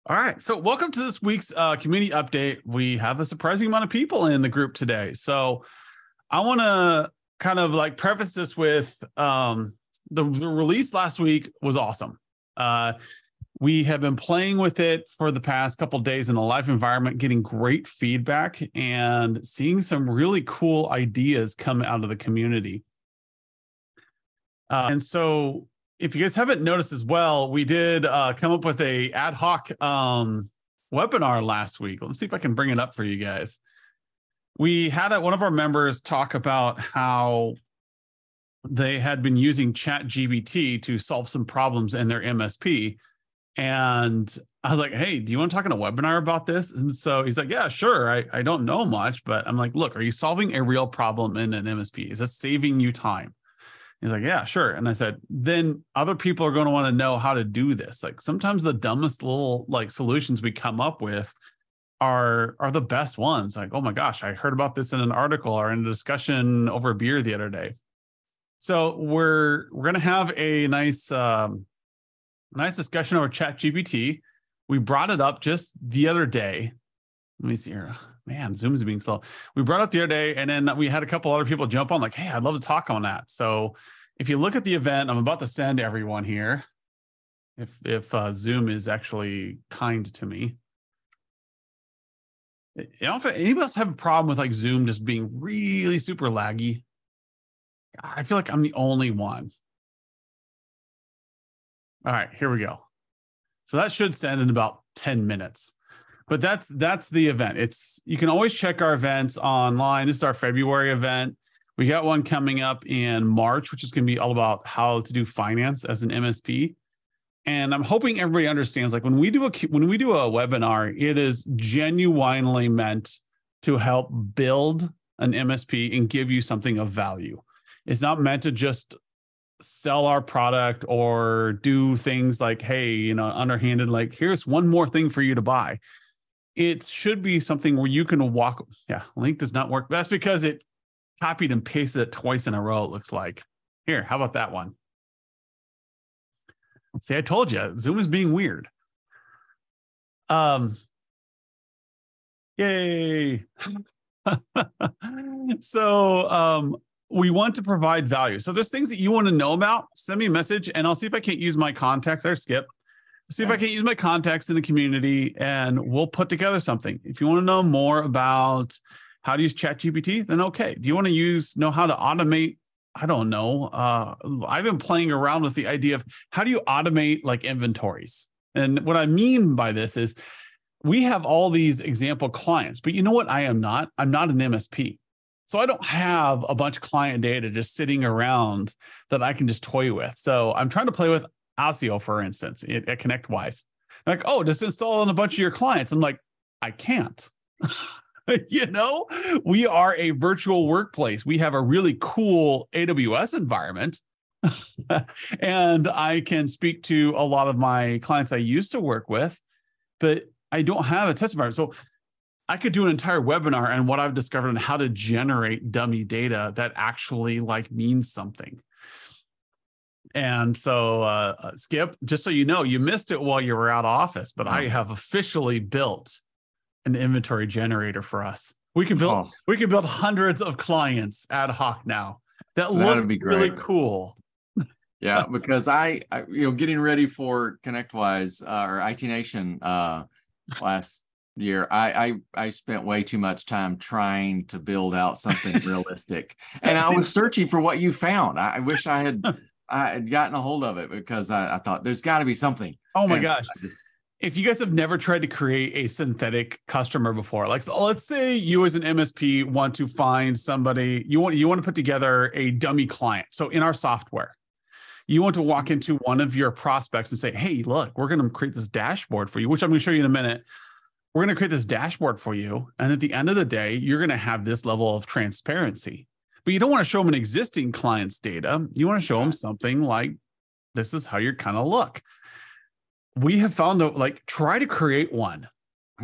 All right. So welcome to this week's community update. We have a surprising amount of people in the group today. So I want to kind of like preface this with the release last week was awesome. We have been playing with it for the past couple of days in the live environment, getting great feedback and seeing some really cool ideas come out of the community. And so if you guys haven't noticed as well, we did come up with a ad hoc webinar last week. Let me see if I can bring it up for you guys. We had one of our members talk about how they had been using ChatGPT to solve some problems in their MSP. And I was like, hey, do you want to talk in a webinar about this? And so he's like, yeah, sure. I don't know much, but I'm like, look, are you solving a real problem in an MSP? Is this saving you time? He's like, yeah, sure. And I said, then other people are going to want to know how to do this. Like sometimes the dumbest little like solutions we come up with are the best ones. Like, oh my gosh, I heard about this in an article or in a discussion over a beer the other day. So we're going to have a nice discussion over ChatGPT. We brought it up just the other day. Let me see here. Man, Zoom is being slow. We brought it up the other day, and then we had a couple other people jump on like, hey, I'd love to talk on that. So if you look at the event, I'm about to send everyone here, if Zoom is actually kind to me. If anybody else have a problem with like Zoom just being really super laggy? I feel like I'm the only one. All right, here we go. So that should send in about 10 minutes. But that's the event. You can always check our events online. This is our February event. We got one coming up in March, which is going to be all about how to do finance as an MSP. And I'm hoping everybody understands, like when we do a webinar, it is genuinely meant to help build an MSP and give you something of value. It's not meant to just sell our product or do things like, hey, underhanded, like here's one more thing for you to buy. It should be something where you can walk. Yeah, link does not work. That's because it copied and pasted it twice in a row, it looks like. Here, how about that one? See, I told you, Zoom is being weird. Yay. So we want to provide value. So there's things that you want to know about, send me a message and I'll see if I can't use my contacts there, Skip. See if I can use my contacts in the community and we'll put together something. If you want to know more about how to use ChatGPT, then okay. Do you want to know how to automate? I don't know. I've been playing around with the idea of how do you automate like inventories? And what I mean by this is we have all these example clients, but you know what? I'm not an MSP. So I don't have a bunch of client data just sitting around that I can just toy with. So I'm trying to play with ASIO, for instance, at ConnectWise. Like, oh, just install on a bunch of your clients. I'm like, I can't. We are a virtual workplace. We have a really cool AWS environment. And I can speak to a lot of my clients I used to work with, but I don't have a test environment. So I could do an entire webinar on what I've discovered on how to generate dummy data that actually like means something. And so, Skip, just so you know, you missed it while you were out of office, but I have officially built an inventory generator for us. We can build hundreds of clients ad hoc now. That'd be really cool. Yeah, because I getting ready for ConnectWise or IT Nation last year, I spent way too much time trying to build out something realistic, and I was searching for what you found. I wish I had gotten a hold of it because I thought there's got to be something. Oh my gosh. If you guys have never tried to create a synthetic customer before, like let's say you as an MSP want to find somebody, you want to put together a dummy client. So in our software, you want to walk into one of your prospects and say, hey, look, we're going to create this dashboard for you, which I'm going to show you in a minute. We're going to create this dashboard for you. And at the end of the day, you're going to have this level of transparency. But you don't want to show them an existing client's data. You want to show them something like, this is how you kind of look. We have found try to create one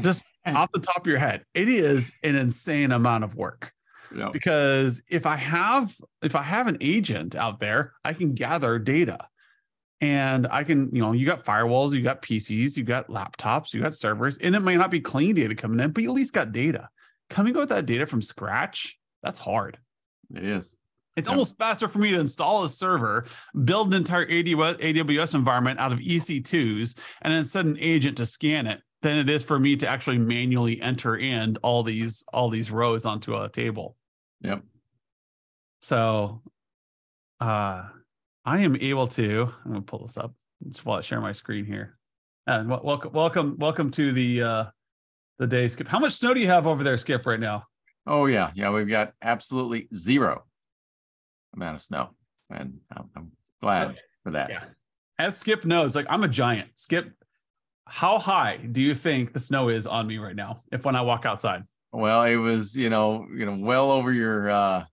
just off the top of your head. It is an insane amount of work. Yep. Because if I have an agent out there, I can gather data. And I can, you got firewalls, you got PCs, you got laptops, you got servers, and it may not be clean data coming in, but you at least got data. Coming up with that data from scratch, that's hard. It is. It's almost faster for me to install a server, build an entire AWS environment out of EC2s, and then send an agent to scan it than it is for me to actually manually enter in all these rows onto a table. Yep. So I am able to, I'm going to pull this up just while I share my screen here. And welcome to the day, Skip. How much snow do you have over there, Skip, right now? Oh yeah. Yeah. We've got absolutely zero amount of snow, and I'm glad for that. Yeah. As Skip knows, like, I'm a giant. Skip, how high do you think the snow is on me right now when I walk outside? Well, it was, well over your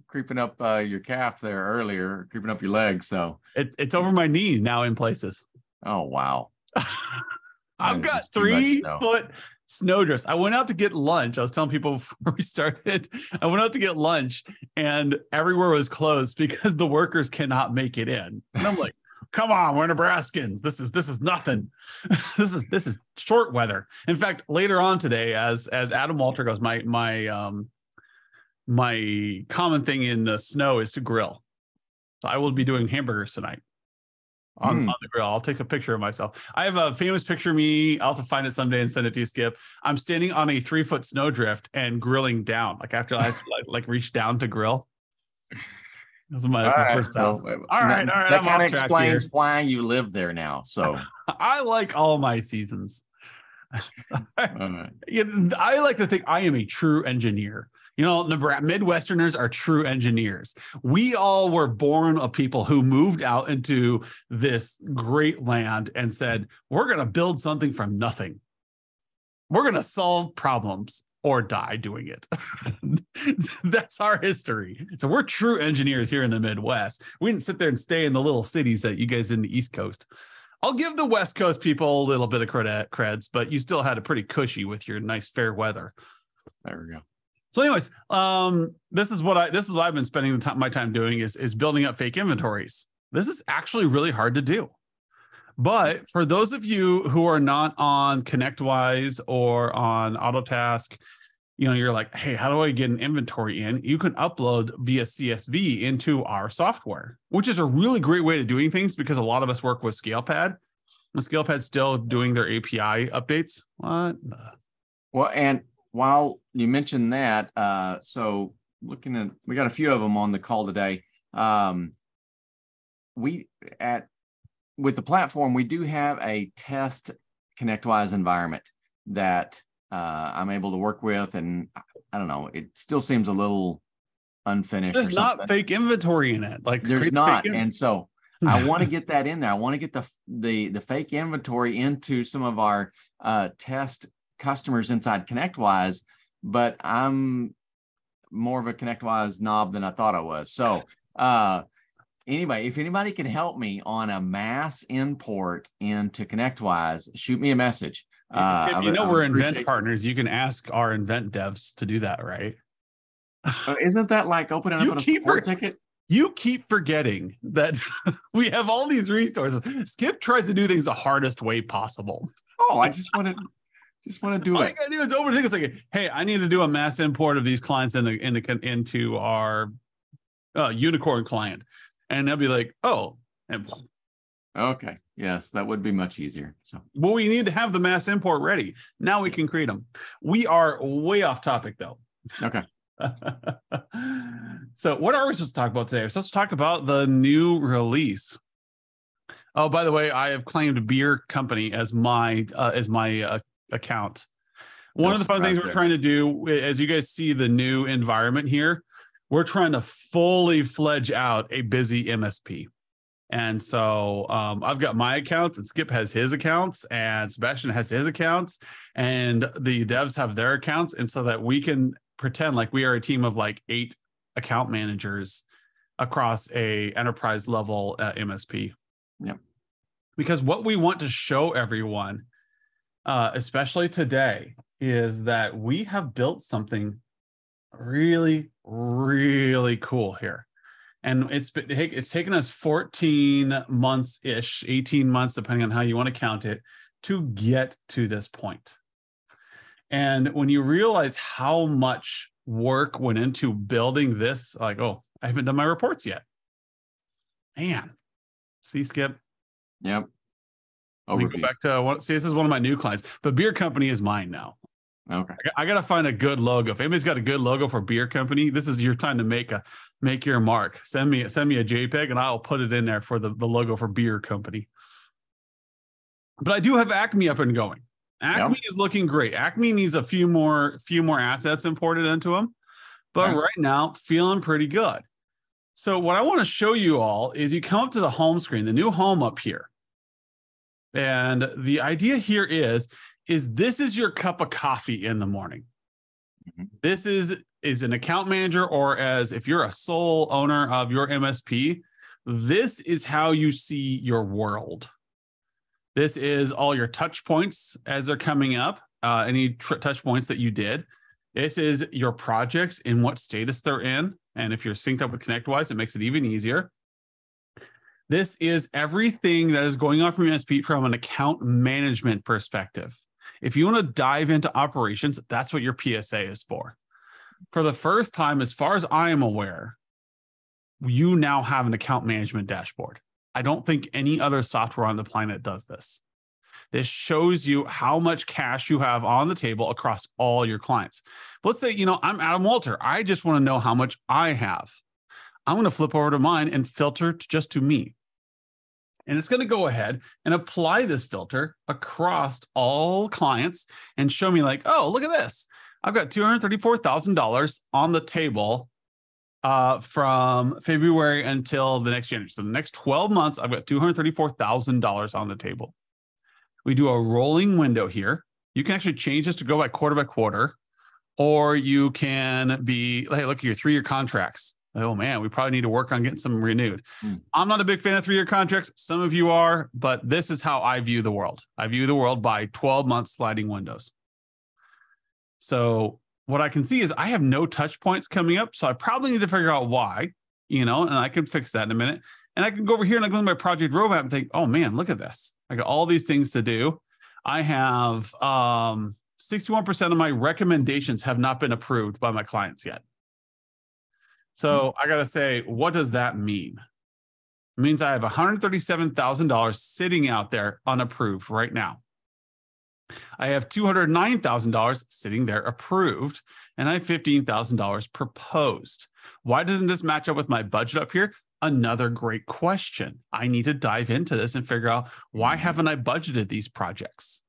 creeping up your calf there earlier, creeping up your leg. So it's over my knee now in places. Oh wow. I've got 3-foot snow drifts. I went out to get lunch. I was telling people before we started, I went out to get lunch and everywhere was closed because the workers cannot make it in. And I'm like, come on, we're Nebraskans. This is nothing. This is short weather. In fact, later on today, as Adam Walter goes, my common thing in the snow is to grill. So I will be doing hamburgers tonight. On the grill. I'll take a picture of myself. I have a famous picture of me. I'll have to find it someday and send it to you, Skip. I'm standing on a 3-foot snowdrift and grilling down. Like after I like reach down to grill. This is my first house. All right. That kind of explains why you live there now. So I like all my seasons. I like to think I am a true engineer. Midwesterners are true engineers. We all were born of people who moved out into this great land and said, we're going to build something from nothing. We're going to solve problems or die doing it. That's our history. So we're true engineers here in the Midwest. We didn't sit there and stay in the little cities that you guys in the East Coast. I'll give the West Coast people a little bit of creds, but you still had a pretty cushy with your nice fair weather. There we go. So anyways, this is what I've been spending my time doing is building up fake inventories. This is actually really hard to do. But for those of you who are not on ConnectWise or on Autotask, you're like, hey, how do I get an inventory in? You can upload via CSV into our software, which is a really great way to doing things because a lot of us work with ScalePad. And ScalePad's still doing their API updates. What? Well, and while you mentioned that, so we got a few of them on the call today. With the platform, we do have a test ConnectWise environment that I'm able to work with, and I don't know, it still seems a little unfinished. There's not fake inventory in it. Like there's not, and so I want to get that in there. I want to get the fake inventory into some of our test customers inside ConnectWise, but I'm more of a ConnectWise knob than I thought I was. So anyway, if anybody can help me on a mass import into ConnectWise, shoot me a message. We're Invent partners. You can ask our Invent devs to do that, right? Isn't that like opening up a support ticket? You keep forgetting that we have all these resources. Skip tries to do things the hardest way possible. Oh, I just want to do all it. I gotta do is overtake. It's like, hey, I need to do a mass import of these clients into our Unicorn client, and they'll be like, oh, and okay, yes, that would be much easier. So, well, we need to have the mass import ready. Now we can create them. We are way off topic though. Okay. So, what are we supposed to talk about today? We're supposed to talk about the new release. Oh, by the way, I have claimed Beer Company as my account. One of the fun things we're trying to do, as you guys see the new environment here, we're trying to fully fledge out a busy MSP. And so I've got my accounts, and Skip has his accounts, and Sebastian has his accounts, and the devs have their accounts. And so that we can pretend like we are a team of like 8 account managers across a enterprise level MSP. Yep. Because what we want to show everyone, especially today, is that we have built something really, really cool here. And it's taken us 14 months-ish, 18 months, depending on how you want to count it, to get to this point. And when you realize how much work went into building this, like, oh, I haven't done my reports yet. Man, see, Skip. Yep. Let me go back to this is one of my new clients, but beer company is mine now. Okay. I got to find a good logo. If anybody's got a good logo for beer company, this is your time to make your mark. Send me a JPEG and I'll put it in there for the logo for beer company. But I do have Acme up and going. Acme is looking great. Acme needs a few more assets imported into them, but right now feeling pretty good. So what I want to show you all is you come up to the home screen, the new home up here. And the idea here is this is your cup of coffee in the morning. This is an account manager, or as if you're a sole owner of your MSP, this is how you see your world. This is all your touch points as they're coming up, any touch points that you did. This is your projects in what status they're in. And if you're synced up with ConnectWise, it makes it even easier. This is everything that is going on from MSP from an account management perspective. If you want to dive into operations, that's what your PSA is for. For the first time, as far as I am aware, you now have an account management dashboard. I don't think any other software on the planet does this. This shows you how much cash you have on the table across all your clients. But let's say, I'm Adam Walter. I just want to know how much I have. I'm going to flip over to mine and filter just to me. And it's going to go ahead and apply this filter across all clients and show me like, oh, look at this. I've got $234,000 on the table from February until the next January. So the next 12 months, I've got $234,000 on the table. We do a rolling window here. You can actually change this to go by quarter, or you can be, hey, look at your 3-year contracts. Oh man, we probably need to work on getting some renewed. I'm not a big fan of 3-year contracts. Some of you are, but this is how I view the world. I view the world by 12-month sliding windows. So what I can see is I have no touch points coming up. So I probably need to figure out why, and I can fix that in a minute. And I can go over here and I go to my project roadmap and think, oh man, look at this. I got all these things to do. I have 61% of my recommendations have not been approved by my clients yet. So I got to say, what does that mean? It means I have $137,000 sitting out there unapproved right now. I have $209,000 sitting there approved, and I have $15,000 proposed. Why doesn't this match up with my budget up here? Another great question. I need to dive into this and figure out, why haven't I budgeted these projects?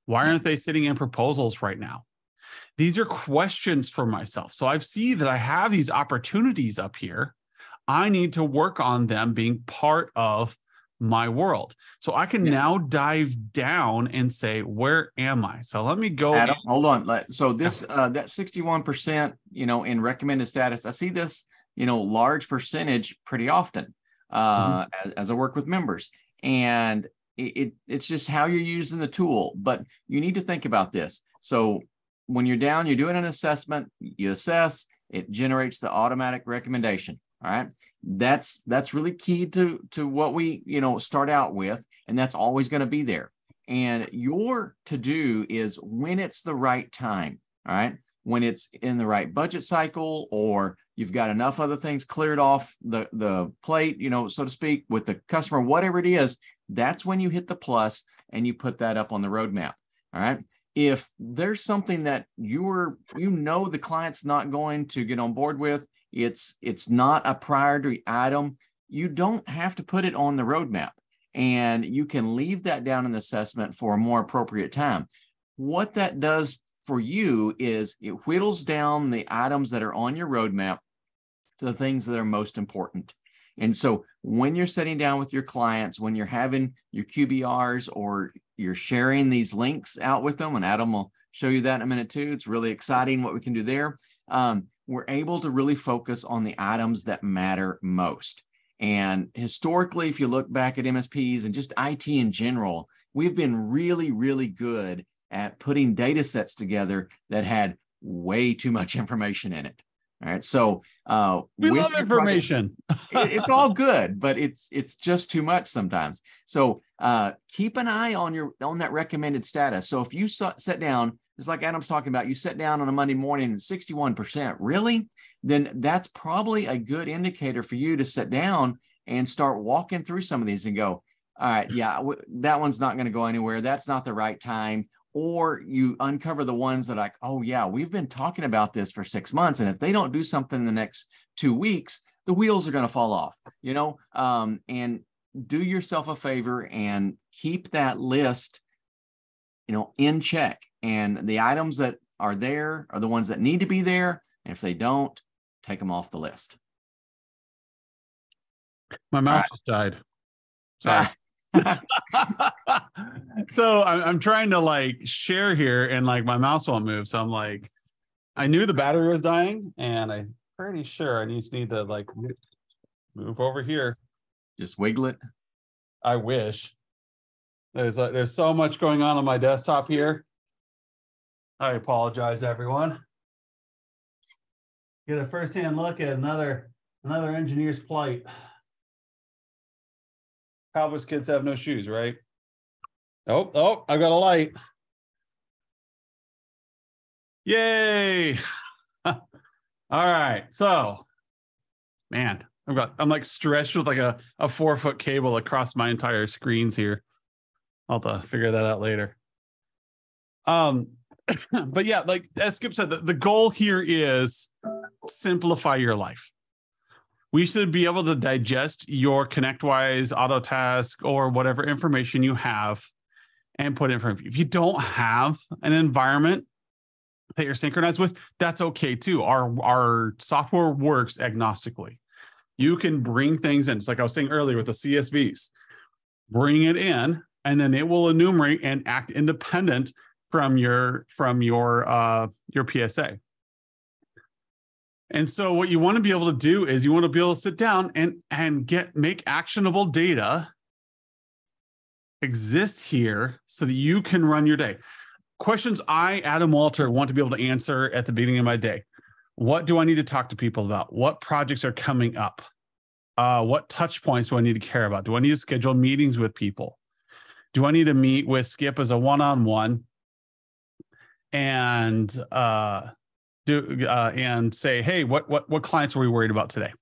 Why aren't they sitting in proposals right now? These are questions for myself. So I see that I have these opportunities up here. I need to work on them being part of my world. So I can now dive down and say, where am I? So let me go. Adam, hold on. So this, that 61%, in recommended status, I see this, large percentage pretty often as I work with members. And it's just how you're using the tool. But you need to think about this. So when you're down, you're doing an assessment, you assess, it generates the automatic recommendation. All right. That's really key to what we, start out with. And that's always going to be there. And your to do is when it's the right time. All right. When it's in the right budget cycle, or you've got enough other things cleared off the plate, so to speak, with the customer, whatever it is, that's when you hit the plus and you put that up on the roadmap. All right. If there's something that the client's not going to get on board with, it's not a priority item, you don't have to put it on the roadmap, and you can leave that down in the assessment for a more appropriate time. What that does for you is it whittles down the items that are on your roadmap to the things that are most important. And so when you're sitting down with your clients, when you're having your QBRs, or you're sharing these links out with them, and Adam will show you that in a minute too. It's really exciting what we can do there. We're able to really focus on the items that matter most. And historically, if you look back at MSPs and just IT in general, we've been really, really good at putting data sets together that had way too much information in it. All right. So we with love your information. it's all good, but it's just too much sometimes. So keep an eye on that recommended status. So if you sit down, just like Adam's talking about, you sit down on a Monday morning and 61%, really, then that's probably a good indicator for you to sit down and start walking through some of these and go, all right, yeah, that one's not going to go anywhere. That's not the right time. Or you uncover the ones that like, oh yeah, we've been talking about this for 6 months. And if they don't do something in the next 2 weeks, the wheels are going to fall off, and do yourself a favor and keep that list, in check. And the items that are there are the ones that need to be there. And if they don't, take them off the list. My mouse just died. Sorry. So I'm trying to like share here and like my mouse won't move. So I'm like, I knew the battery was dying and I'm pretty sure I just need to like move over here. Just wiggle it. I wish. There's so much going on my desktop here. I apologize, everyone. Get a firsthand look at another engineer's plight. Cowboys kids have no shoes, right? Oh, I got a light. Yay. All right. So, man, I'm like stretched with like a 4-foot cable across my entire screens here. I'll have to figure that out later. But yeah, like as Skip said, the goal here is simplify your life. We should be able to digest your ConnectWise, Autotask, or whatever information you have and put it in front of you. If you don't have an environment that you're synchronized with, that's okay too. Our software works agnostically. You can bring things in. It's like I was saying earlier with the CSVs. Bring it in, and then it will enumerate and act independent from your PSA. And so what you want to be able to do is you want to be able to sit down and make actionable data exist here so that you can run your day. Questions I, Adam Walter, want to be able to answer at the beginning of my day. What do I need to talk to people about? What projects are coming up? What touch points do I need to care about? Do I need to schedule meetings with people? Do I need to meet with Skip as a one-on-one and say, hey, what clients are we worried about today?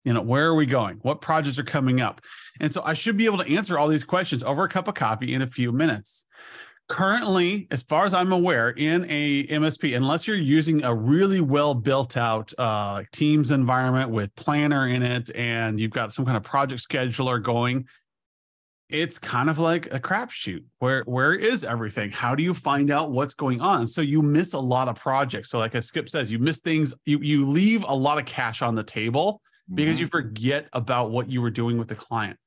Where are we going? What projects are coming up? And so I should be able to answer all these questions over a cup of coffee in a few minutes. Currently, as far as I'm aware, in a MSP, unless you're using a really well built out Teams environment with Planner in it, and you've got some kind of project scheduler going, it's kind of like a crapshoot. Where is everything? How do you find out what's going on? So you miss a lot of projects. So like as Skip says, you miss things. You leave a lot of cash on the table because you forget about what you were doing with the client.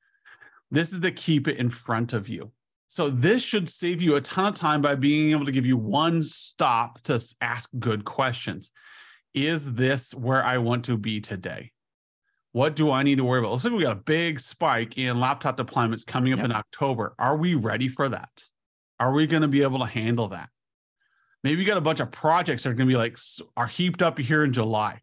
This is to keep it in front of you. So this should save you a ton of time by being able to give you one stop to ask good questions. Is this where I want to be today? What do I need to worry about? Looks like we got a big spike in laptop deployments coming up in October. Are we ready for that? Are we going to be able to handle that? Maybe you got a bunch of projects that are going to be are heaped up here in July.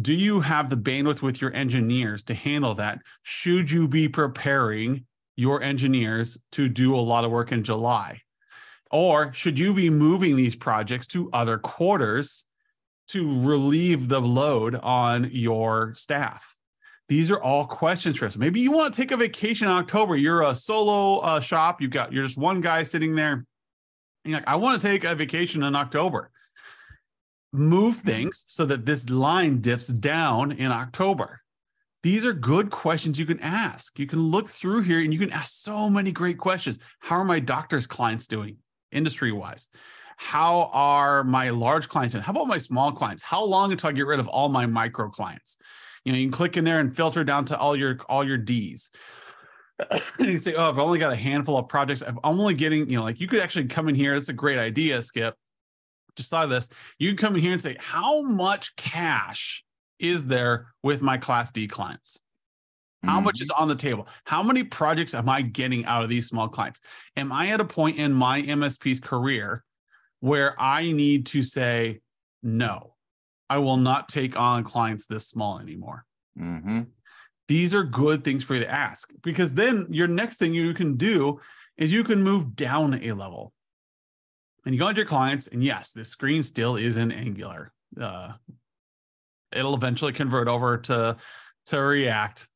Do you have the bandwidth with your engineers to handle that? Should you be preparing your engineers to do a lot of work in July? Or should you be moving these projects to other quarters to relieve the load on your staff? These are all questions for us. Maybe you want to take a vacation in October. You're a solo shop. You're just one guy sitting there. And you're like, I want to take a vacation in October. Move things so that this line dips down in October. These are good questions you can ask. You can look through here and you can ask so many great questions. How are my doctor's clients doing industry-wise? How are my large clients doing? How about my small clients? How long until I get rid of all my micro clients? You can click in there and filter down to all your D's. And you say, oh, I've only got a handful of projects. I'm only getting, you could actually come in here. It's a great idea, Skip. Just thought of this. You can come in here and say, how much cash is there with my Class D clients? How much is on the table? How many projects am I getting out of these small clients? Am I at a point in my MSP's career where I need to say no? I will not take on clients this small anymore. Mm-hmm. These are good things for you to ask, because then your next thing you can do is you can move down a level. And you go into your clients, and yes, this screen still is in Angular. It'll eventually convert over to React.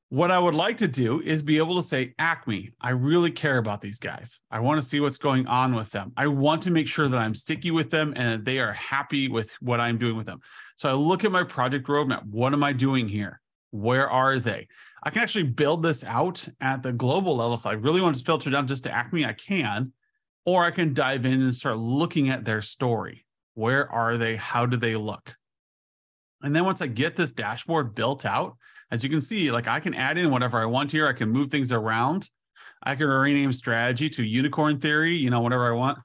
What I would like to do is be able to say, Acme, I really care about these guys. I want to see what's going on with them. I want to make sure that I'm sticky with them and that they are happy with what I'm doing with them. So I look at my project roadmap. What am I doing here? Where are they? I can actually build this out at the global level. If I really want to filter down just to Acme, I can. Or I can dive in and start looking at their story. Where are they? How do they look? And then once I get this dashboard built out, as you can see, like I can add in whatever I want here. I can move things around. I can rename strategy to unicorn theory, whatever I want.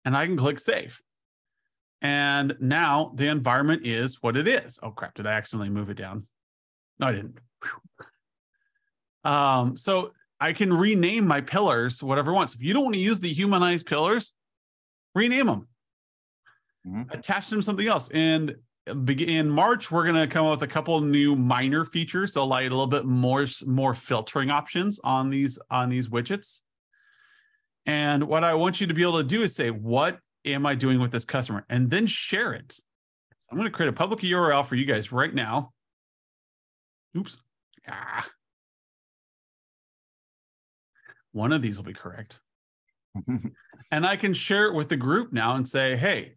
And I can click save. And now the environment is what it is. Oh crap, did I accidentally move it down? No, I didn't. So I can rename my pillars, whatever I want. So if you don't want to use the humanized pillars, rename them. Attach them to something else. And in March, we're going to come up with a couple of new minor features to allow you a little bit more filtering options on these widgets. And what I want you to be able to do is say, what am I doing with this customer? And then share it. I'm going to create a public URL for you guys right now. Oops. One of these will be correct. And I can share it with the group now and say, hey,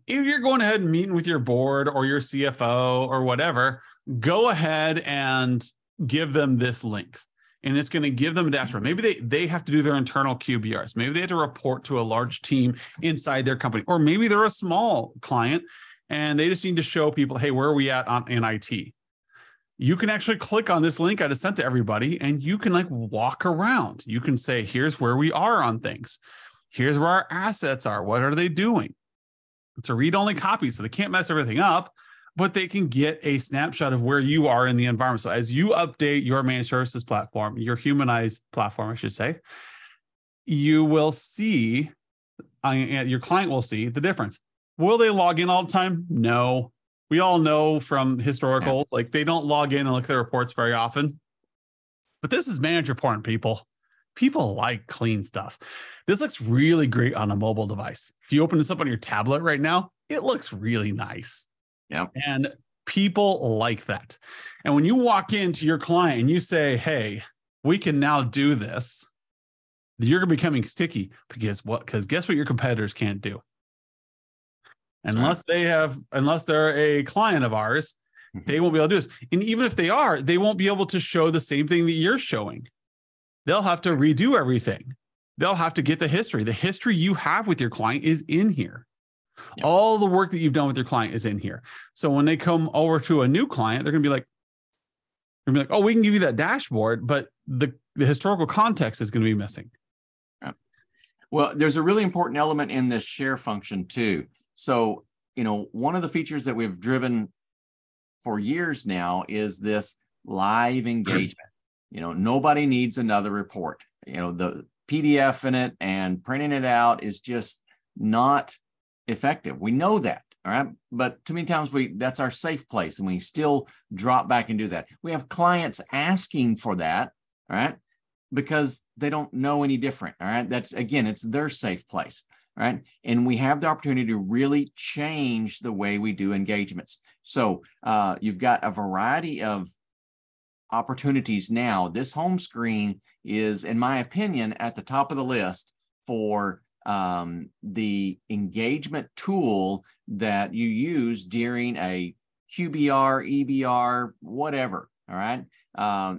if you're going ahead and meeting with your board or your CFO or whatever, go ahead and give them this link. And it's going to give them a dashboard. Maybe they have to do their internal QBRs. Maybe they have to report to a large team inside their company. Or maybe they're a small client and they just need to show people, hey, where are we at in IT? You can actually click on this link I just sent to everybody and you can walk around. You can say, here's where we are on things. Here's where our assets are. What are they doing? It's a read-only copy, so they can't mess everything up, but they can get a snapshot of where you are in the environment. So as you update your managed services platform, your humanized platform, I should say, you will see, your client will see the difference. Will they log in all the time? No. We all know from historical, they don't log in and look at their reports very often. But this is manager porn, people. People like clean stuff. This looks really great on a mobile device. If you open this up on your tablet right now, it looks really nice. Yeah. And people like that. And when you walk into your client and you say, hey, we can now do this, you're becoming sticky because guess what your competitors can't do? Unless they're a client of ours, they won't be able to do this. And even if they are, they won't be able to show the same thing that you're showing. They'll have to redo everything. They'll have to get the history. The history you have with your client is in here. Yep. All the work that you've done with your client is in here. So when they come over to a new client, they're going to be like, oh, we can give you that dashboard, but the historical context is going to be missing. Yep. Well, there's a really important element in this share function too. So, one of the features that we've driven for years now is this live engagement. Nobody needs another report. The PDF in it and printing it out is just not effective. We know that, all right? But too many times that's our safe place and we still drop back and do that. We have clients asking for that, all right? Because they don't know any different, all right? It's their safe place, all right? And we have the opportunity to really change the way we do engagements. So you've got a variety of opportunities now. This home screen is, in my opinion, at the top of the list for the engagement tool that you use during a QBR, EBR, whatever. All right.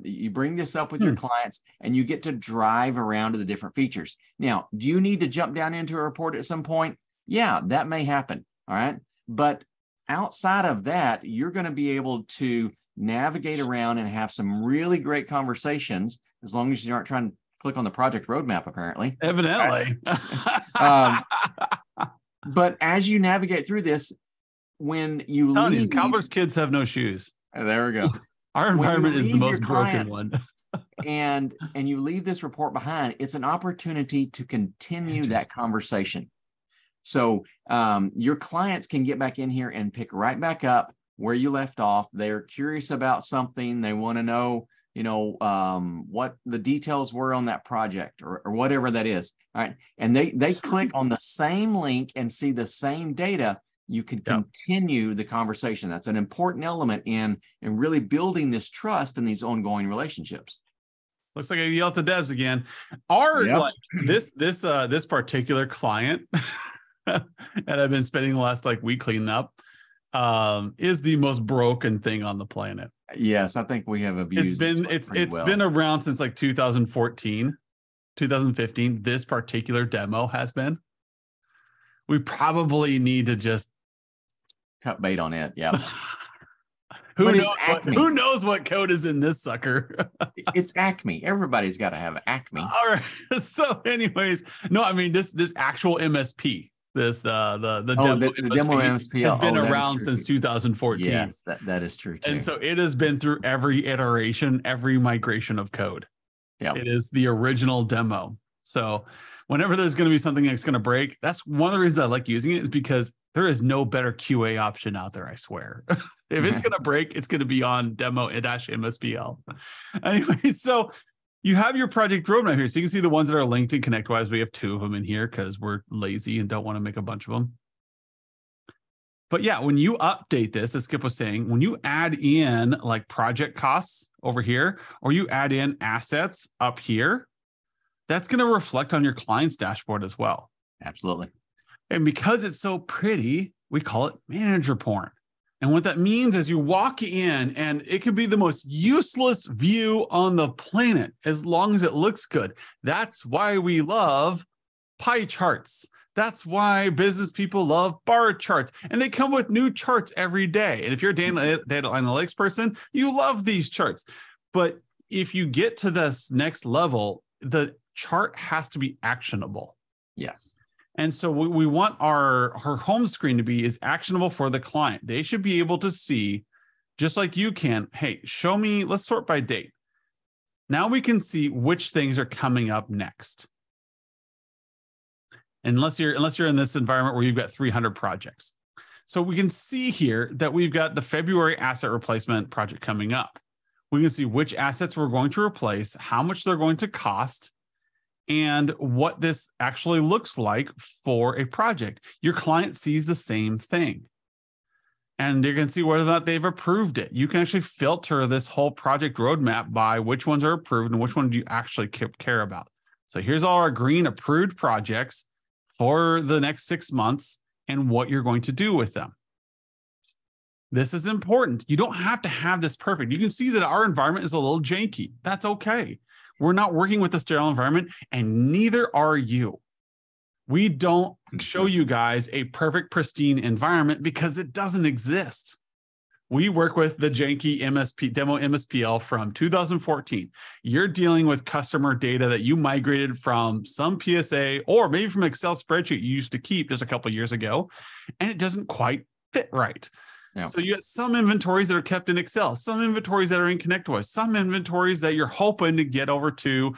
You bring this up with your clients and you get to drive around to the different features. Now, do you need to jump down into a report at some point? Yeah, that may happen. All right. But outside of that, you're going to be able to navigate around and have some really great conversations, as long as you aren't trying to click on the project roadmap, apparently. Evidently. But as you navigate through this, when you leave... Cobbler's kids have no shoes. There we go. Our environment is the most broken one. and you leave this report behind, it's an opportunity to continue that conversation. So your clients can get back in here and pick right back up where you left off. They're curious about something. They want to know, what the details were on that project or whatever that is. All right. And they click on the same link and see the same data. You can continue the conversation. That's an important element in really building this trust in these ongoing relationships. Looks like I yelled at the devs again. Like this particular client that I've been spending the last week cleaning up is the most broken thing on the planet. Yes, I think we have abused it's been around since 2014, 2015. This particular demo has been. We probably need to just cut bait on it. Yeah. Who knows what code is in this sucker? It's Acme. Everybody's got to have Acme. All right. So anyways, no, I mean this actual MSP, the demo MSP has been around since 2014. Yes, that is true too. And so it has been through every iteration, every migration of code. Yeah. It is the original demo. So whenever there's going to be something that's going to break, that's one of the reasons I like using it, is because there is no better QA option out there, I swear. If it's going to break, it's going to be on demo-MSPL. Anyway, so you have your project roadmap here. So you can see the ones that are linked in ConnectWise. We have 2 of them in here because we're lazy and don't want to make a bunch of them. But yeah, when you update this, as Skip was saying, when you add in project costs over here, or you add in assets up here, that's going to reflect on your client's dashboard as well. Absolutely. And because it's so pretty, we call it manager porn. And what that means is you walk in and it could be the most useless view on the planet as long as it looks good. That's why we love pie charts. That's why business people love bar charts. And they come with new charts every day. And if you're a data analytics person, you love these charts. But if you get to this next level, the chart has to be actionable. Yes. And so we want our home screen to be is actionable for the client. They should be able to see, just like you can, hey, show me, let's sort by date. Now we can see which things are coming up next. Unless you're in this environment where you've got 300 projects. So we can see here that we've got the February asset replacement project coming up. We can see which assets we're going to replace, how much they're going to cost, and what this actually looks like for a project. Your client sees the same thing. And you can see whether or not they've approved it. You can actually filter this whole project roadmap by which ones are approved and which ones do you actually care about. So here's all our green approved projects for the next 6 months and what you're going to do with them. This is important. You don't have to have this perfect. You can see that our environment is a little janky. That's okay. We're not working with a sterile environment, and neither are you. We don't show you guys a perfect, pristine environment because it doesn't exist. We work with the janky demo MSPL from 2014. You're dealing with customer data that you migrated from some PSA or maybe from Excel spreadsheet you used to keep just a couple of years ago, and it doesn't quite fit right. Yeah. So you have some inventories that are kept in Excel, some inventories that are in ConnectWise, some inventories that you're hoping to get over to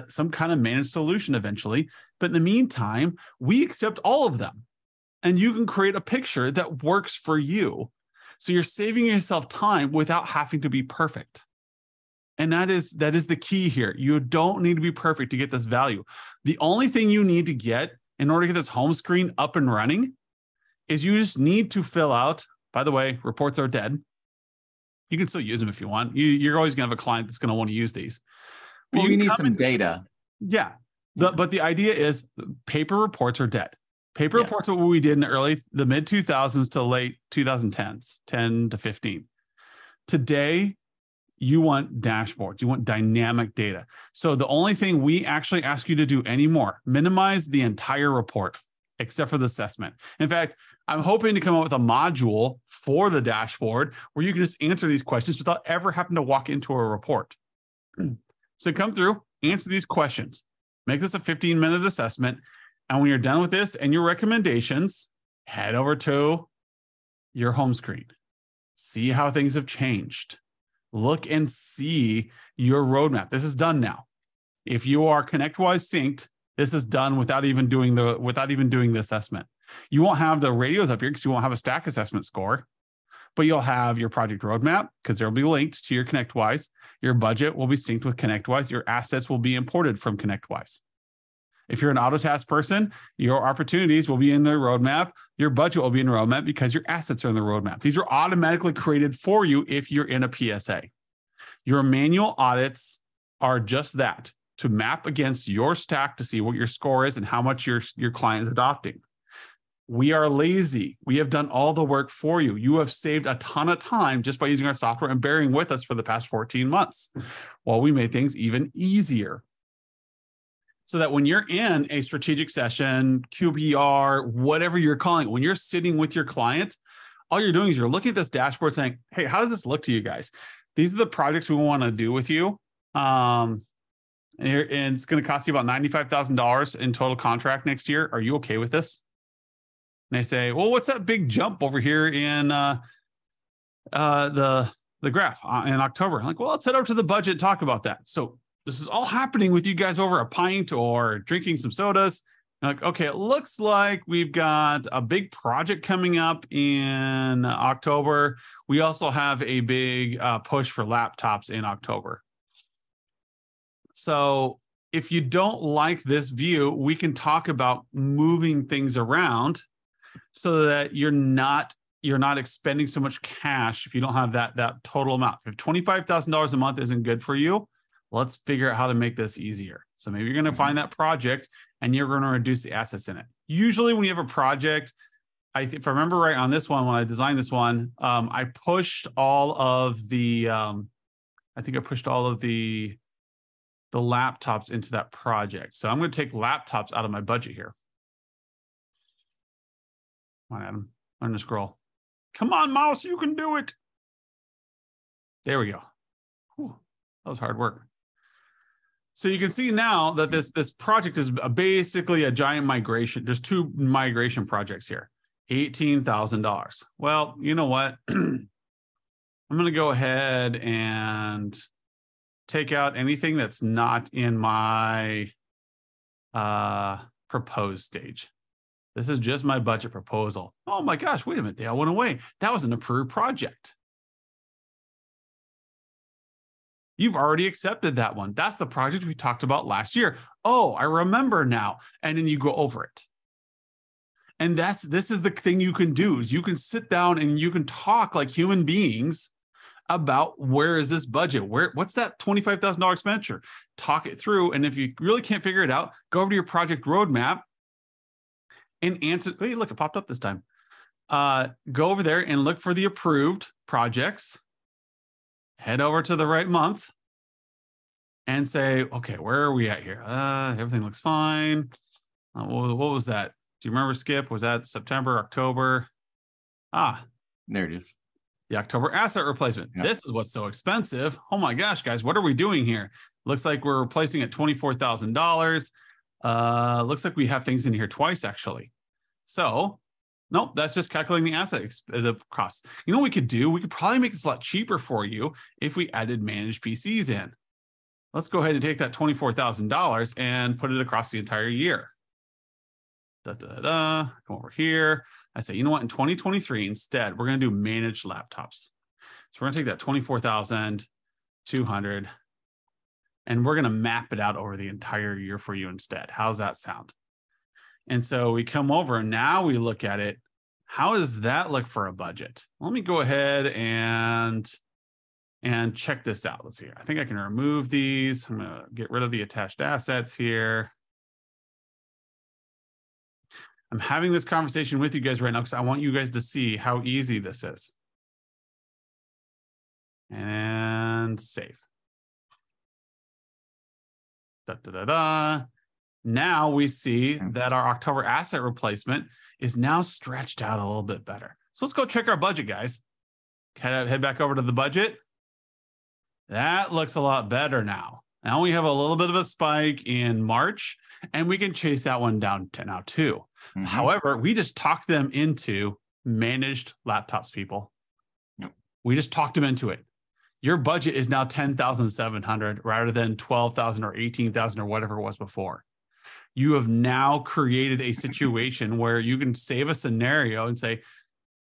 some kind of managed solution eventually. But in the meantime, we accept all of them. And you can create a picture that works for you. So you're saving yourself time without having to be perfect. And that is the key here. You don't need to be perfect to get this value. The only thing you need to get in order to get this home screen up and running is you just need to fill out. By the way, reports are dead. You can still use them if you want. You're always going to have a client that's going to want to use these. But you need some data. Yeah. But the idea is paper reports are dead. Paper reports are what we did in the mid 2000s to late 2010s, 10 to 15. Today, you want dashboards. You want dynamic data. So the only thing we actually ask you to do anymore, minimize the entire report, except for the assessment. In fact, I'm hoping to come up with a module for the dashboard where you can just answer these questions without ever having to walk into a report. So come through, answer these questions, make this a 15-minute assessment. And when you're done with this and your recommendations, head over to your home screen. See how things have changed. Look and see your roadmap. This is done now. If you are ConnectWise synced, This is done without even doing the assessment. You won't have the radios up here because you won't have a stack assessment score, but you'll have your project roadmap because they'll be linked to your ConnectWise. Your budget will be synced with ConnectWise. Your assets will be imported from ConnectWise. If you're an Autotask person, your opportunities will be in the roadmap. Your budget will be in the roadmap because your assets are in the roadmap. These are automatically created for you if you're in a PSA. Your manual audits are just that, to map against your stack to see what your score is and how much your client is adopting. We are lazy. We have done all the work for you. You have saved a ton of time just by using our software and bearing with us for the past 14 months while we made things even easier. So that when you're in a strategic session, QBR, whatever you're calling it, when you're sitting with your client, all you're doing is you're looking at this dashboard saying, hey, how does this look to you guys? These are the projects we want to do with you. And it's going to cost you about $95,000 in total contract next year. Are you okay with this? And they say, well, what's that big jump over here in the graph in October? I'm like, well, let's head over to the budget and talk about that. So this is all happening with you guys over a pint or drinking some sodas. And like, okay, it looks like we've got a big project coming up in October. We also have a big push for laptops in October. So if you don't like this view, we can talk about moving things around so that you're not expending so much cash if you don't have that total amount. If $25,000 a month isn't good for you, let's figure out how to make this easier. So maybe you're going to find that project and you're going to reduce the assets in it. Usually when you have a project, if I remember right on this one, when I designed this one, I pushed all of the, the laptops into that project. So I'm going to take laptops out of my budget here. Come on, Adam. I'm going to scroll. Come on, mouse, you can do it. There we go. Whew, that was hard work. So you can see now that this project is basically a giant migration. There's two migration projects here, $18,000. Well, you know what? I'm going to go ahead and take out anything that's not in my proposed stage. This is just my budget proposal. Oh my gosh, wait a minute. They all went away. That was an approved project. You've already accepted that one. That's the project we talked about last year. Oh, I remember now. And then you go over it. And this is the thing you can do is you can sit down and you can talk like human beings about where is this budget? What's that $25,000 expenditure? Talk it through. And if you really can't figure it out, go over to your project roadmap and answer. Hey, look, it popped up this time. Go over there and look for the approved projects. Head over to the right month and say, okay, where are we at here? Everything looks fine. What was that? Do you remember, Skip? Was that September, October? There it is. The October asset replacement. Yep. This is what's so expensive. Oh my gosh, guys, what are we doing here? Looks like we're replacing at $24,000. Looks like we have things in here twice, actually. So nope, that's just calculating the asset the costs. You know what we could do? We could probably make this a lot cheaper for you if we added managed PCs in. Let's go ahead and take that $24,000 and put it across the entire year. Come over here. I say, you know what? In 2023, instead, we're going to do managed laptops. So we're going to take that 24,200 and we're going to map it out over the entire year for you instead. How's that sound? And so we come over and now we look at it. How does that look for a budget? Let me go ahead and check this out. Let's see. I think I can remove these. I'm going to get rid of the attached assets here. I'm having this conversation with you guys right now because I want you guys to see how easy this is. And save. Now we see that our October asset replacement is now stretched out a little bit better. So let's go check our budget, guys. Head back over to the budget. That looks a lot better now. Now we have a little bit of a spike in March, and we can chase that one down to now too. Mm-hmm. However, we just talked them into managed laptops, people. Yep. We just talked them into it. Your budget is now $10,700 rather than $12,000 or $18,000 or whatever it was before. You have now created a situation where you can save a scenario and say,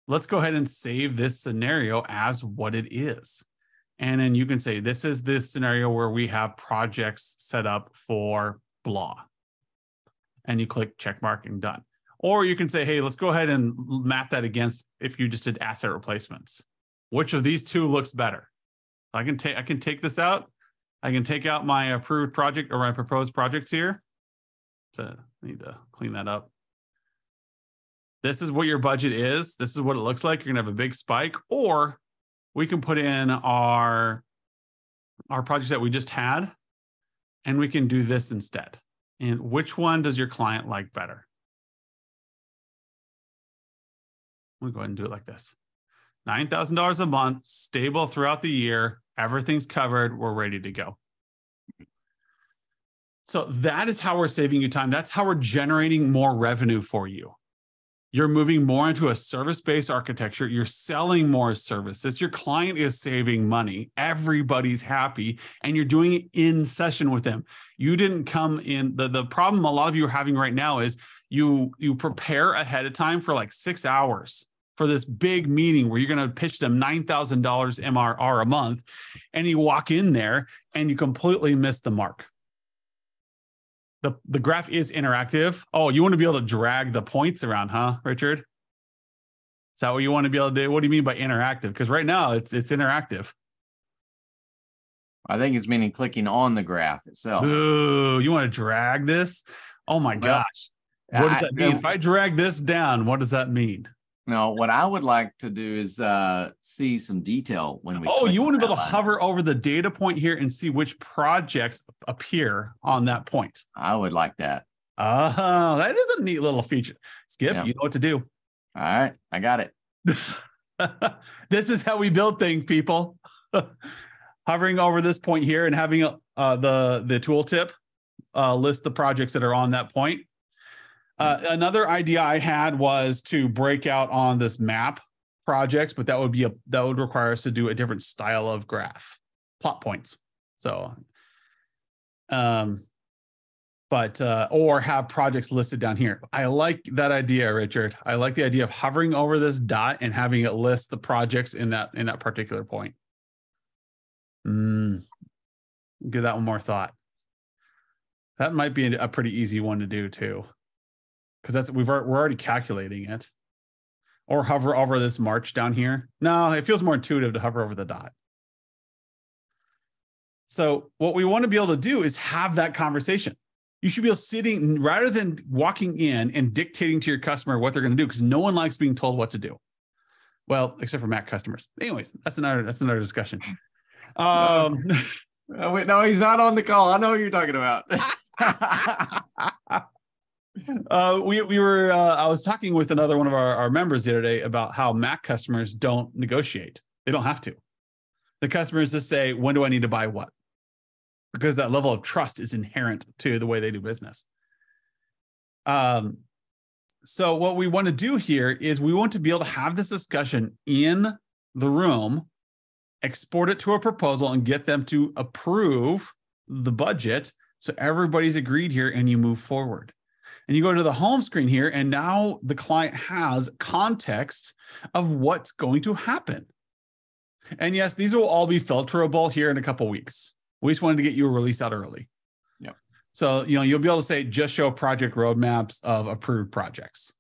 let's go ahead and save this scenario as what it is. And then you can say, this is this scenario where we have projects set up for blah. And you click check mark and done. Or you can say, hey, let's go ahead and map that against if you just did asset replacements. Which of these two looks better? I can take this out. I can take out my approved project or my proposed projects here. So I need to clean that up. This is what your budget is. This is what it looks like. You're gonna have a big spike, or we can put in our projects that we just had, and we can do this instead. And which one does your client like better? We'll go ahead and do it like this. $9,000 a month, stable throughout the year. Everything's covered. We're ready to go. So that is how we're saving you time. That's how we're generating more revenue for you. You're moving more into a service-based architecture. You're selling more services. Your client is saving money. Everybody's happy, and you're doing it in session with them. You didn't come in. The problem a lot of you are having right now is you prepare ahead of time for like 6 hours for this big meeting where you're going to pitch them $9,000 MRR a month, and you walk in there and you completely miss the mark. The graph is interactive. Oh, you want to be able to drag the points around, huh, Richard? Is that what you want to be able to do? What do you mean by interactive? Because right now it's interactive. I think it's meaning clicking on the graph itself. Ooh, you want to drag this? Oh my gosh. What does that mean? If I drag this down, what does that mean? No, what I would like to do is see some detail when we. Oh, you want to be able to hover over the data point here and see which projects appear on that point. I would like that. Oh, that is a neat little feature. Skip, You know what to do. All right, I got it. This is how we build things, people. Hovering over this point here and having the tooltip list the projects that are on that point. Another idea I had was to break out on this map projects, but that would require us to do a different style of graph, plot points. So, or have projects listed down here. I like that idea, Richard. I like the idea of hovering over this dot and having it list the projects in that particular point. Give that one more thought. That might be a pretty easy one to do too, because we're already calculating it. Or hover over this march down here. No, it feels more intuitive to hover over the dot. So what we want to be able to do is have that conversation. You should be sitting rather than walking in and dictating to your customer what they're going to do, because no one likes being told what to do. Well, except for Mac customers. Anyways, that's another discussion. Wait, no, he's not on the call. I know what you're talking about. I was talking with another one of our members the other day about how Mac customers don't negotiate. They don't have to. The customers just say, when do I need to buy what? Because that level of trust is inherent to the way they do business. So what we want to do here is we want to be able to have this discussion in the room, export it to a proposal, and get them to approve the budget. So everybody's agreed here, and you move forward. And you go to the home screen here, and now the client has context of what's going to happen. And yes, these will all be filterable here in a couple of weeks. We just wanted to get you a release out early. Yep. So, you'll be able to say, just show project roadmaps of approved projects.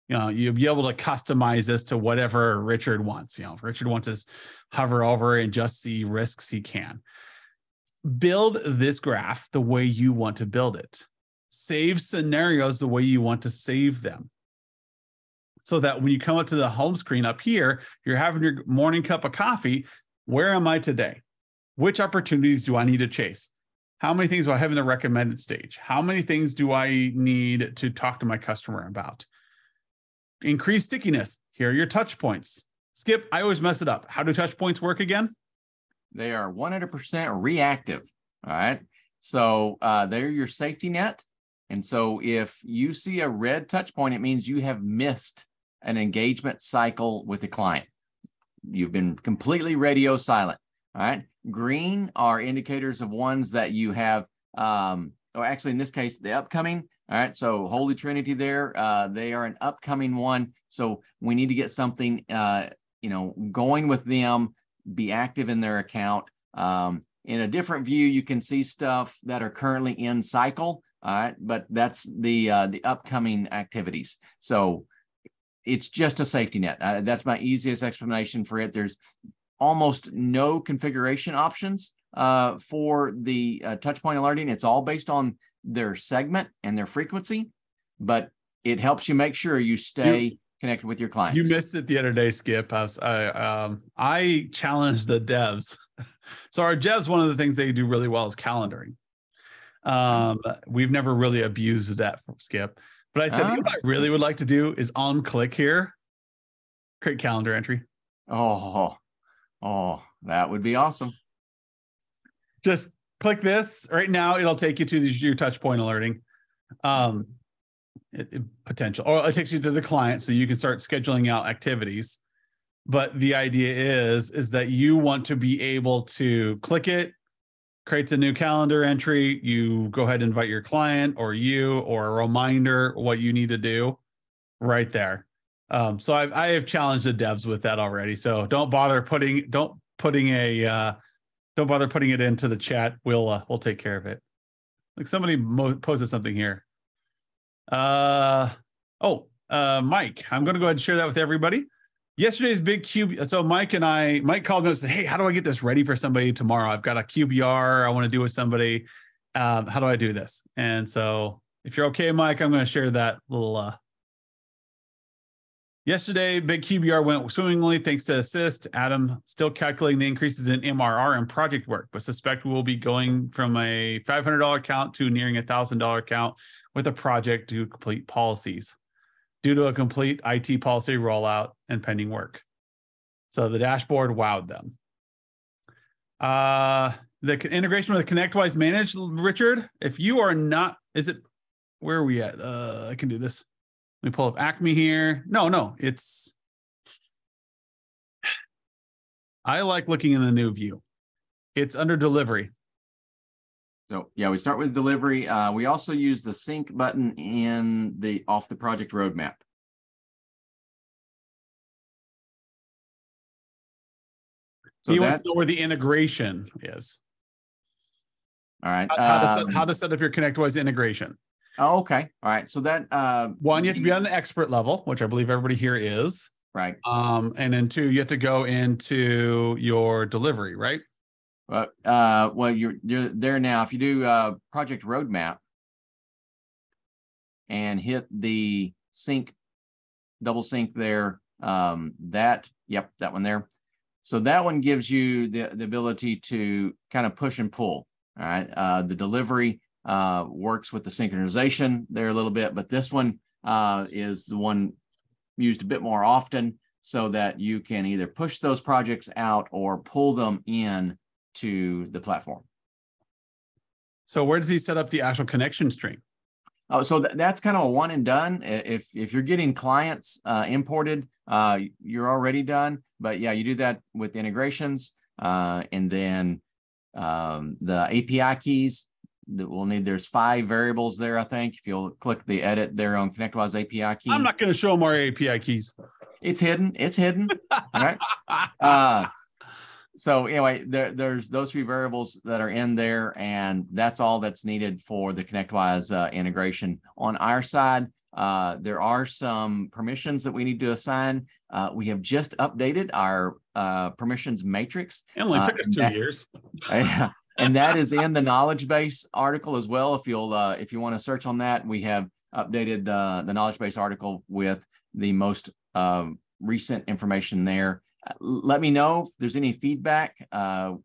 You'll be able to customize this to whatever Richard wants. If Richard wants to hover over and just see risks, he can. Build this graph the way you want to build it. Save scenarios the way you want to save them. So that when you come up to the home screen up here, you're having your morning cup of coffee. Where am I today? Which opportunities do I need to chase? How many things do I have in the recommended stage? How many things do I need to talk to my customer about? Increase stickiness. Here are your touch points. Skip, I always mess it up. How do touch points work again? They are 100% reactive. All right. So they're your safety net. And so if you see a red touch point, it means you have missed an engagement cycle with the client. You've been completely radio silent. All right. Green are indicators of ones that you have or actually in this case, the upcoming. All right, so Holy Trinity there, they are an upcoming one. So we need to get something, going with them, be active in their account. In a different view, you can see stuff that are currently in cycle. All right, but that's the upcoming activities. So it's just a safety net. That's my easiest explanation for it. There's almost no configuration options for the touchpoint alerting. It's all based on their segment and their frequency, but it helps you make sure you stay connected with your clients. You missed it the other day, Skip. I challenged the devs. So our devs, one of the things they do really well is calendaring. We've never really abused that from Skip. But I said, you know what I really would like to do is on click here, create calendar entry. Oh, that would be awesome. Just click this right now. It'll take you to your touch point alerting potential, or it takes you to the client so you can start scheduling out activities. But the idea is that you want to be able to click it, creates a new calendar entry. You go ahead and invite your client or a reminder what you need to do right there. So I have challenged the devs with that already. So don't bother putting it into the chat. We'll take care of it. Like somebody posted something here. Mike, I'm going to go ahead and share that with everybody. Yesterday's big so Mike called me and said, hey, how do I get this ready for somebody tomorrow? I've got a QBR I want to do with somebody. How do I do this? And so if you're okay, Mike, I'm going to share that little, yesterday, big QBR went swimmingly thanks to assist. Adam still calculating the increases in MRR and project work, but suspect we will be going from a $500 account to nearing a $1,000 account with a project to complete policies due to a complete IT policy rollout and pending work. So the dashboard wowed them. The integration with ConnectWise Managed, Richard, if you are not, where are we at? I can do this. Let me pull up Acme here. No, I like looking in the new view. It's under delivery. So yeah, we start with delivery. We also use the sync button off the project roadmap. So he wants to know where the integration is. All right. How to set up your ConnectWise integration. Oh, okay. All right. So that one, you have to be on the expert level, which I believe everybody here is. Right. And then two, you have to go into your delivery, right? Well, you're there now. If you do project roadmap and hit the sync, double sync there, that one there. So that one gives you the ability to kind of push and pull. All right. The delivery works with the synchronization there a little bit, but this one is the one used a bit more often so that you can either push those projects out or pull them in to the platform. So where does he set up the actual connection string? Oh, so that's kind of a one and done. If you're getting clients imported, you're already done. But yeah, you do that with integrations, and then the API keys that we'll need. There's 5 variables there, I think. If you'll click the edit there on ConnectWise API key. I'm not going to show them our API keys. It's hidden. All right. So anyway, there's those 3 variables that are in there, and that's all that's needed for the ConnectWise integration. On our side, there are some permissions that we need to assign. We have just updated our permissions matrix. It only took us 2 years. And that is in the knowledge base article as well. If you want to search on that, we have updated the knowledge base article with the most recent information there. Let me know if there's any feedback. If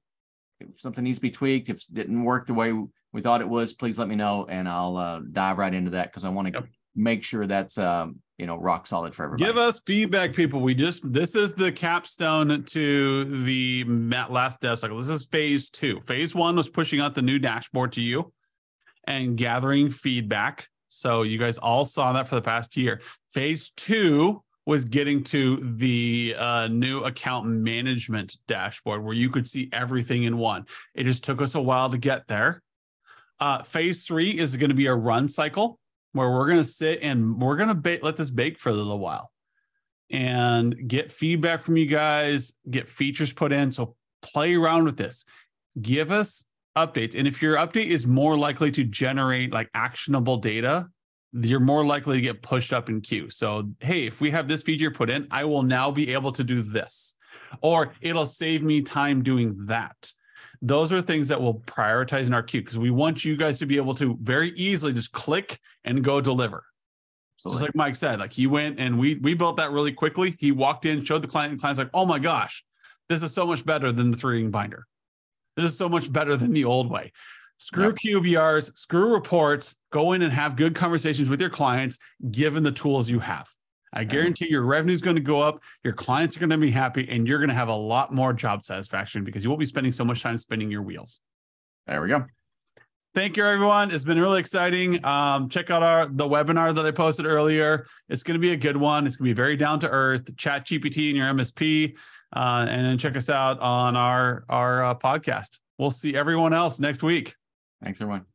something needs to be tweaked, if it didn't work the way we thought it was, please let me know, and I'll dive right into that because I want to make sure that's rock solid for everybody. Give us feedback, people. This is the capstone to the last dev cycle. This is phase 2. Phase 1 was pushing out the new dashboard to you and gathering feedback. So you guys all saw that for the past year. Phase 2 was getting to the new account management dashboard where you could see everything in one. It just took us a while to get there. Phase 3 is going to be a run cycle where we're going to sit and we're going to let this bake for a little while and get feedback from you guys, get features put in. So play around with this. Give us updates. And if your update is more likely to generate like actionable data, you're more likely to get pushed up in queue. So, hey, if we have this feature put in, I will now be able to do this, or it'll save me time doing that. Those are things that we'll prioritize in our queue because we want you guys to be able to very easily just click and go deliver. So just like Mike said, like he went and we built that really quickly. He walked in, showed the client, and the client's like, oh my gosh, this is so much better than the 3-ring binder. This is so much better than the old way. Screw QBRs, screw reports, go in and have good conversations with your clients, given the tools you have. I guarantee your revenue is going to go up, your clients are going to be happy, and you're going to have a lot more job satisfaction because you won't be spending so much time spinning your wheels. There we go. Thank you, everyone. It's been really exciting. Check out the webinar that I posted earlier. It's going to be a good one. It's going to be very down to earth. Chat GPT in your MSP, and then check us out on our podcast. We'll see everyone else next week. Thanks, everyone.